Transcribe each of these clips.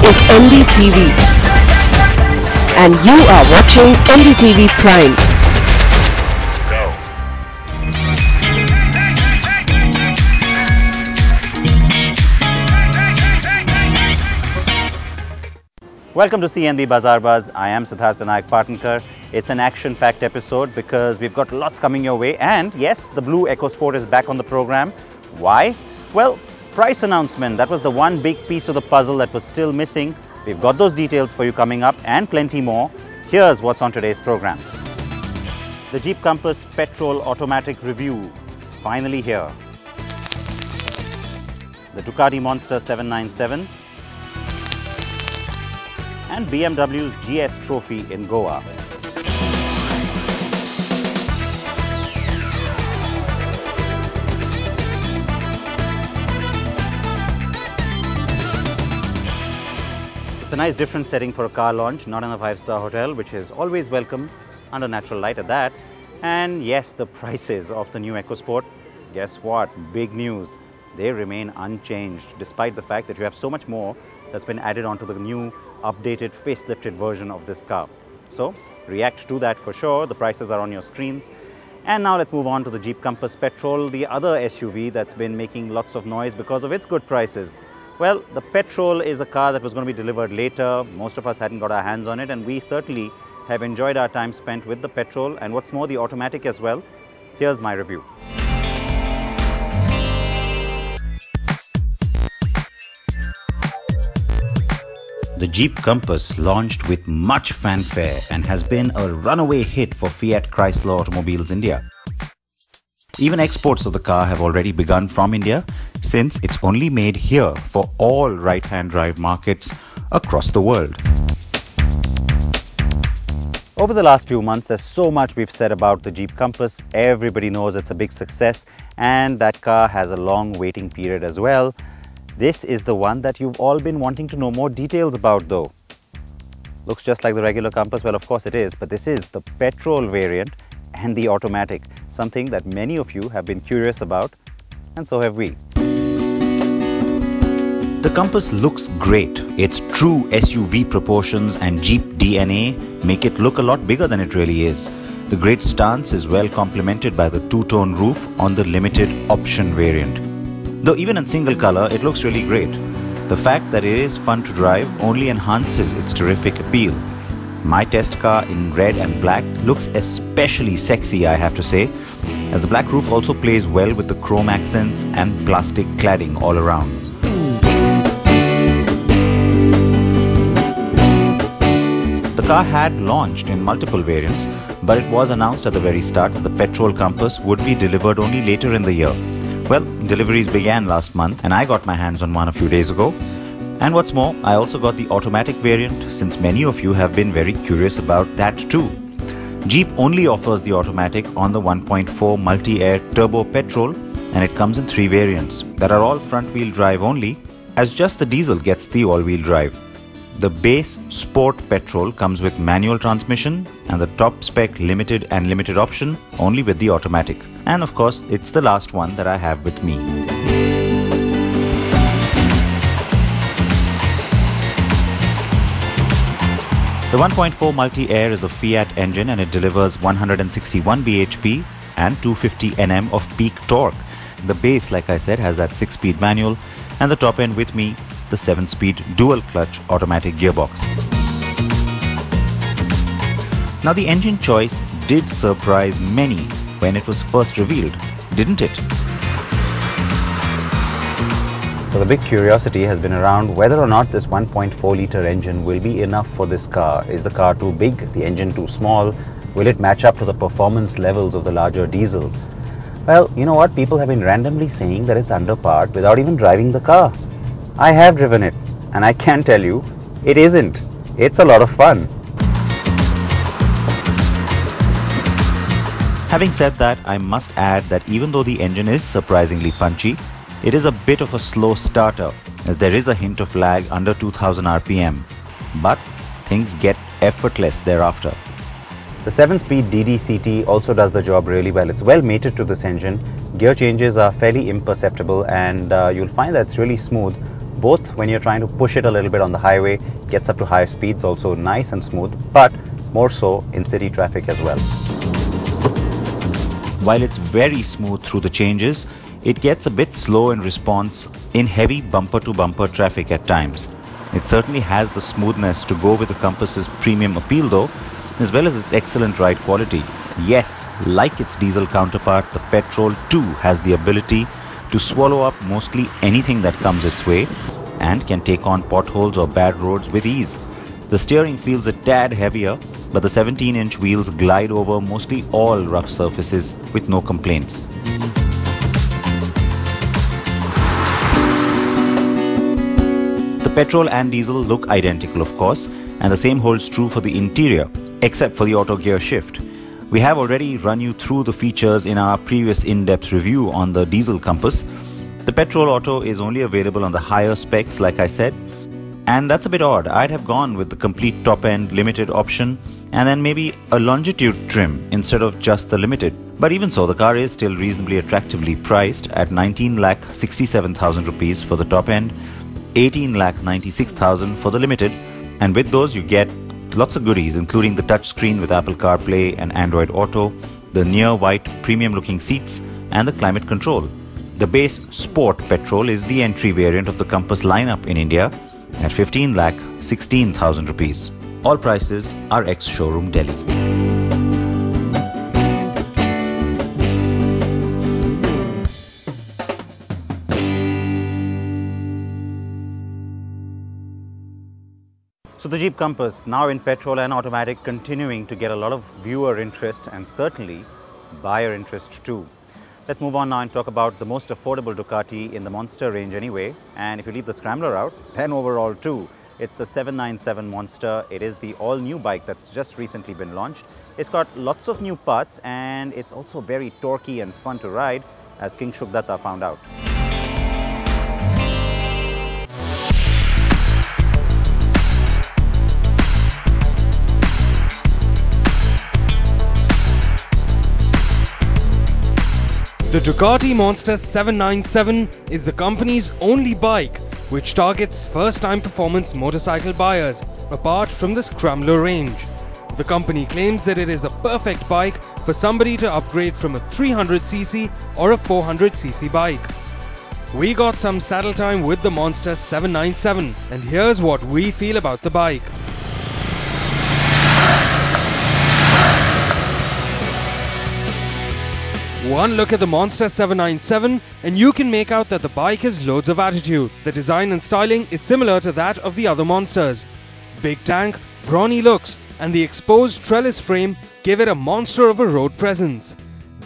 is NDTV and you are watching NDTV Prime. Welcome to CNB Bazaar Buzz. I am Siddharth Vinayak Patankar. It's an action-packed episode because we've got lots coming your way, and yes, the blue EcoSport is back on the program. Why? Well, price announcement. That was the one big piece of the puzzle that was still missing. We've got those details for you coming up and plenty more. Here's what's on today's program. The Jeep Compass Petrol Automatic Review, finally here. The Ducati Monster 797 and BMW's GS Trophy in Goa. It's a nice different setting for a car launch, not in a five-star hotel, which is always welcome under natural light at that. And yes, the prices of the new EcoSport, guess what? Big news. They remain unchanged, despite the fact that you have so much more that's been added onto the new updated facelifted version of this car. So react to that for sure. The prices are on your screens. And now let's move on to the Jeep Compass Petrol, the other SUV that's been making lots of noise because of its good prices. Well, the Petrol is a car that was going to be delivered later. Most of us hadn't got our hands on it, and we certainly have enjoyed our time spent with the Petrol, and what's more, the automatic as well. Here's my review. The Jeep Compass launched with much fanfare and has been a runaway hit for Fiat Chrysler Automobiles India. Even exports of the car have already begun from India, since it's only made here for all right-hand drive markets across the world. Over the last few months, there's so much we've said about the Jeep Compass. Everybody knows it's a big success, and that car has a long waiting period as well. This is the one that you've all been wanting to know more details about though. Looks just like the regular Compass. Well, of course it is, but this is the petrol variant and the automatic, something that many of you have been curious about, and so have we. The Compass looks great. Its true SUV proportions and Jeep DNA make it look a lot bigger than it really is. The great stance is well complemented by the two-tone roof on the limited option variant. Though even in single color, it looks really great. The fact that it is fun to drive only enhances its terrific appeal. My test car in red and black looks especially sexy, I have to say, as the black roof also plays well with the chrome accents and plastic cladding all around. The car had launched in multiple variants, but it was announced at the very start that the Petrol Compass would be delivered only later in the year. Well, deliveries began last month and I got my hands on one a few days ago. And what's more, I also got the automatic variant, since many of you have been very curious about that too. Jeep only offers the automatic on the 1.4 multi-air turbo petrol, and it comes in 3 variants that are all front-wheel drive only, as just the diesel gets the all-wheel drive. The base Sport Petrol comes with manual transmission, and the top spec limited and limited option only with the automatic. And of course, it's the last one that I have with me. The 1.4 multi-air is a Fiat engine, and it delivers 161 bhp and 250 Nm of peak torque. The base, like I said, has that 6-speed manual, and the top end with me, the 7-speed dual-clutch automatic gearbox. Now, the engine choice did surprise many when it was first revealed, didn't it? So the big curiosity has been around whether or not this 1.4-litre engine will be enough for this car. Is the car too big, the engine too small? Will it match up to the performance levels of the larger diesel? Well, you know what? People have been randomly saying that it's underpowered without even driving the car. I have driven it, and I can tell you, it isn't. It's a lot of fun. Having said that, I must add that even though the engine is surprisingly punchy, it is a bit of a slow starter, as there is a hint of lag under 2000 RPM. But things get effortless thereafter. The 7-speed DDCT also does the job really well. It's well mated to this engine. Gear changes are fairly imperceptible, and you'll find that it's really smooth. both when you're trying to push it a little bit on the highway, gets up to higher speeds, also nice and smooth, but more so in city traffic as well. While it's very smooth through the changes, it gets a bit slow in response in heavy bumper-to-bumper traffic at times. It certainly has the smoothness to go with the Compass's premium appeal though, as well as its excellent ride quality. Yes, like its diesel counterpart, the petrol too has the ability to swallow up mostly anything that comes its way and can take on potholes or bad roads with ease. The steering feels a tad heavier, but the 17-inch wheels glide over mostly all rough surfaces with no complaints. The petrol and diesel look identical, of course, and the same holds true for the interior, except for the auto gear shift. We have already run you through the features in our previous in-depth review on the diesel Compass. The petrol auto is only available on the higher specs, like I said, and that's a bit odd. I'd have gone with the complete top-end limited option and then maybe a longitude trim instead of just the limited. But even so, the car is still reasonably attractively priced at 19,67,000 rupees for the top end, 18,96,000 for the limited, and with those you get lots of goodies, including the touchscreen with Apple CarPlay and Android Auto, the near white premium looking seats, and the climate control. The base Sport Petrol is the entry variant of the Compass lineup in India at 15,16,000 rupees. All prices are ex-showroom Delhi. So the Jeep Compass, now in petrol and automatic, continuing to get a lot of viewer interest and certainly buyer interest too. Let's move on now and talk about the most affordable Ducati in the Monster range anyway. And if you leave the Scrambler out, then overall too, it's the 797 Monster. It is the all-new bike that's just recently been launched. It's got lots of new parts and it's also very torquey and fun to ride, as King Shukdatta found out. The Ducati Monster 797 is the company's only bike which targets first-time performance motorcycle buyers, apart from the Scrambler range. The company claims that it is the perfect bike for somebody to upgrade from a 300cc or a 400cc bike. We got some saddle time with the Monster 797 and here's what we feel about the bike. One look at the Monster 797 and you can make out that the bike has loads of attitude. The design and styling is similar to that of the other Monsters. Big tank, brawny looks and the exposed trellis frame give it a monster of a road presence.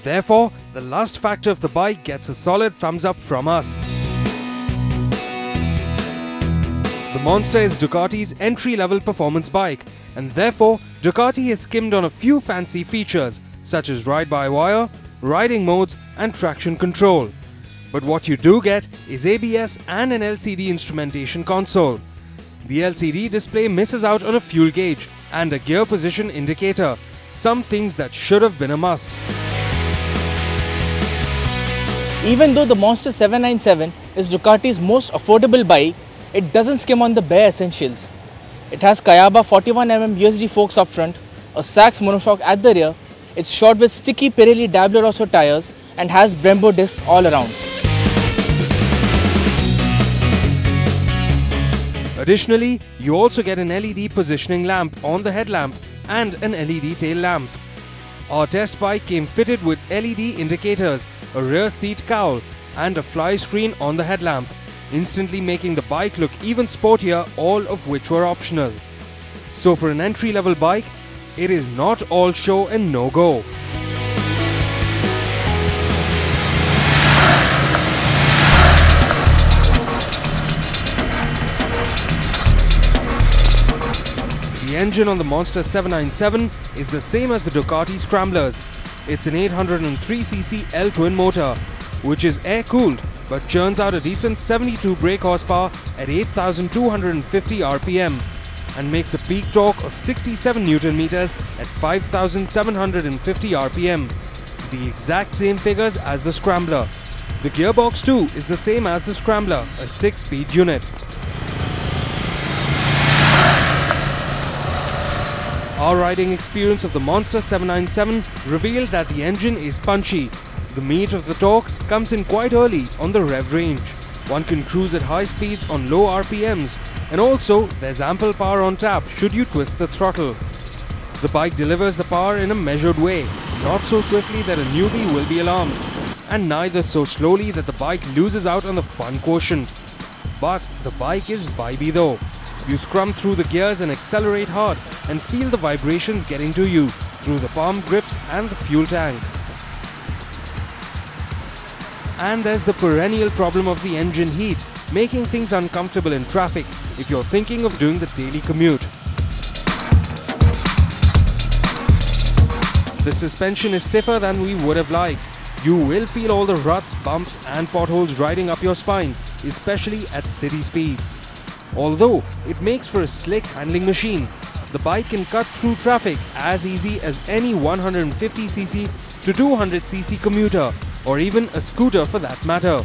Therefore, the lust factor of the bike gets a solid thumbs up from us. The Monster is Ducati's entry-level performance bike and therefore Ducati has skimmed on a few fancy features such as ride-by-wire, riding modes and traction control. But what you do get is ABS and an LCD instrumentation console. The LCD display misses out on a fuel gauge and a gear position indicator, some things that should have been a must. Even though the Monster 797 is Ducati's most affordable bike, it doesn't skim on the bare essentials. It has Kayaba 41mm USD forks up front, a Sachs monoshock at the rear. It's shot with sticky Pirelli Diablo Rosso tires and has Brembo discs all around. Additionally, you also get an LED positioning lamp on the headlamp and an LED tail lamp. Our test bike came fitted with LED indicators, a rear seat cowl and a fly screen on the headlamp, instantly making the bike look even sportier, all of which were optional. So for an entry-level bike, it is not all show and no go. The engine on the Monster 797 is the same as the Ducati Scramblers. It's an 803cc L-twin motor, which is air-cooled but churns out a decent 72 brake horsepower at 8,250 RPM. And makes a peak torque of 67 Nm at 5,750 RPM, the exact same figures as the Scrambler. The gearbox too is the same as the Scrambler, a 6-speed unit. Our riding experience of the Monster 797 revealed that the engine is punchy. The meat of the torque comes in quite early on the rev range. One can cruise at high speeds on low RPMs, and also there's ample power on tap should you twist the throttle. The bike delivers the power in a measured way, not so swiftly that a newbie will be alarmed, and neither so slowly that the bike loses out on the fun quotient. But the bike is vibey though. You scrum through the gears and accelerate hard and feel the vibrations getting to you through the palm grips and the fuel tank. And there's the perennial problem of the engine heat, making things uncomfortable in traffic if you're thinking of doing the daily commute. The suspension is stiffer than we would have liked. You will feel all the ruts, bumps and potholes riding up your spine, especially at city speeds. Although it makes for a slick handling machine, the bike can cut through traffic as easy as any 150cc to 200cc commuter, or even a scooter for that matter.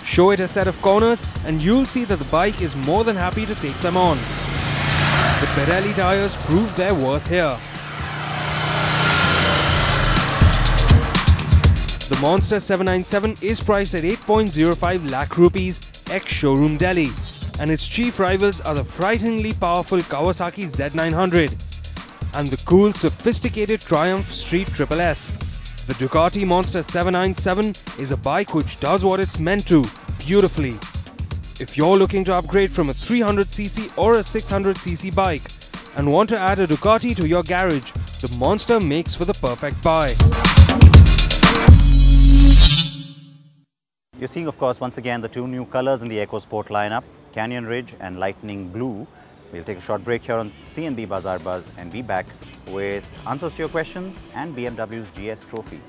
Show it a set of corners and you'll see that the bike is more than happy to take them on. The Pirelli tires prove their worth here. The Monster 797 is priced at 8.05 lakh rupees ex-showroom Delhi, and its chief rivals are the frighteningly powerful Kawasaki Z900 and the cool, sophisticated Triumph Street SSS. The Ducati Monster 797 is a bike which does what it's meant to, beautifully. If you're looking to upgrade from a 300cc or a 600cc bike and want to add a Ducati to your garage, the Monster makes for the perfect buy. You're seeing, of course, once again the two new colors in the EcoSport lineup, Canyon Ridge and Lightning Blue. We'll take a short break here on CNB Bazaar Buzz and be back with answers to your questions and BMW's GS Trophy.